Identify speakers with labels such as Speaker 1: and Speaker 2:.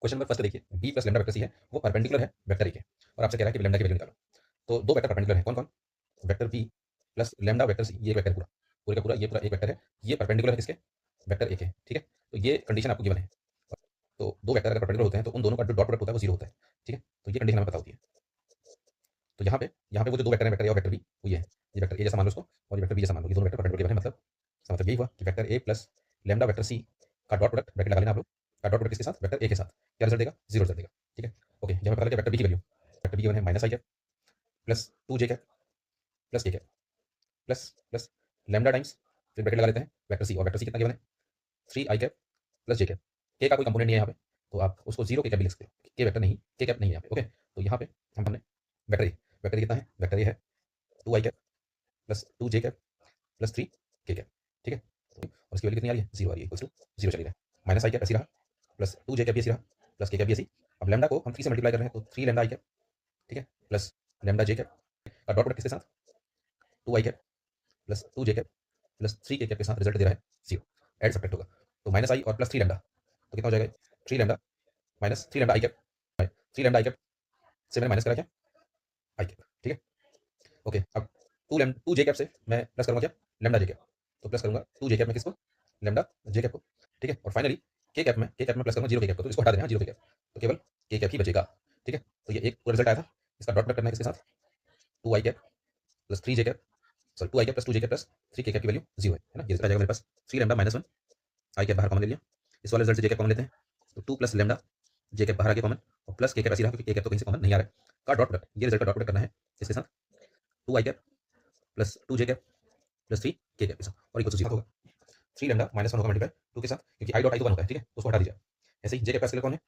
Speaker 1: Question number first देखिए, b plus lambda vector c है, वो परपेंडिकुलर है वेक्टर ए के, और आपसे कह रहा है कि लैम्डा की वैल्यू निकालो। तो दो वेक्टर परपेंडिकुलर हैं, कौन कौन? Vector b plus lambda vector c, ये एक वेक्टर पूरा पूरे का पूरा, ये पूरा एक वेक्टर है, ये परपेंडिकुलर है किसके? वेक्टर ए के, ठीक है। तो ये कंडीशन आपको गिवन है। तो दो वेक्टर अगर परपेंडिकुलर होते हैं तो उन दोनों का जो डॉट प्रोडक्ट होता है वो जीरो होता है, ठीक है। तो ये कंडीशन हमें पता होती है। तो यहाँ पे वो जो दो वेक्टर है, वेक्टर ए और वेक्टर बी, वो ये वेक्टर ए जैसा मान लो उसको, और ये वेक्टर बी जैसा मान लो, ये दोनों वेक्टर परपेंडिकुलर है। मतलब इसका मतलब यही हुआ कि vector a plus lambda vector c का डॉट प्रोडक्ट ब्रैकेट लगा लेना आप लोग, का डॉट प्रोडक्ट किसके साथ? वेक्टर ए के साथ। क्या रिजल्ट देगा? जीरो रिजल्ट देगा, ठीक है। ओके, ये हमें पता लगा वेक्टर बी की वैल्यू, वेक्टर बी की वैल्यू है माइनस आई cap plus two j cap plus के cap plus plus lambda times, फिर ब्रैकेट लगा लेते हैं वेक्टर सी, और वेक्टर सी कितना गिवन है? थ्री आई कैप प्लस जे कैप। के का कोई कंपोनेंट नहीं है यहाँ पे, तो आप उसको जीरो के कैप भी लिख सकते हो, के वेक्टर नहीं, के कैप नहीं है यहाँ पे। ओके, तो यहाँ पे हमने वेक्टर ए कितना है? वेक्टर ए है two i cap plus two j cap plus three k cap, ठीक है। और इसकी वैल्यू कितनी आ रही है? जीरो आ रही है, इक्वल्स टू जीरो चली रहा है। माइनस आई कैप ऐसी रहा, प्लस टू जे कैप भी ऐसी रहा, प्लस के कैप भी ऐसी। अब लैम्डा को हम थ्री से मल्टीप्लाई कर रहे हैं, तो थ्री लैम्डा आई कैप, ठीक है, प्लस लैम्डा जे कैप का डॉट प्रोडक्ट किसके साथ? Two i cap plus two j cap plus three k cap के साथ, रिजल्ट दे रहा है जीरो। एड सब्ट्रैक्ट होगा, तो माइनस आई और प्लस थ्री लैम्डा, तो कितना हो जाएगा? Three lambda minus three lambda I cap, three lambda I cap से मैंने माइनस करा क्या? आई कैप, ठीक है। ओके, अब टू जे कैप से मैं प्लस करूंगा क्या? लैम्डा जे कैप, तो प्लस करूंगा टू जे कैप में किसको? लैम्डा जे कैप को, ठीक है। और फाइनली के कैप में प्लस करूंगा जीरो के कैप को, तो इसको हटा देना जीरो के कैप, तो केवल के कैप ही बचेगा, ठीक है। तो ये एक पूरा रिजल्ट आया था, इसका डॉट प्रोडक्ट करना है किसके साथ? Two i cap plus three j cap, sorry two i cap plus two j cap plus three k cap की वैल्यू जीरो है ना। ये रिजल्ट आ जाएगा मेरे पास, three lambda minus one i cap बाहर कॉमन ले लिया, इस वाले रिजल्ट से जे कैप कॉमन लेते हैं, तो two plus lambda j cap बाहर आ गया कॉमन, और प्लस के कैप ऐसी रहा क्योंकि के कैप तो कहीं से कॉमन नहीं आ रहा है, का डॉट प्रोडक्ट, ये रिजल्ट का डॉट प्रोडक्ट करना है इसके साथ? Two i cap plus two j cap plus three k cap के साथ, और इक्वल टू जीरो होगा। थ्री लैम्डा माइनस वन होगा मल्टीप्लाई टू के साथ, क्योंकि आई डॉट आई तो वन होता है, ठीक है, तो उसको हटा दीजिए। ऐसे ही जे कैप का स्केलर कौन है?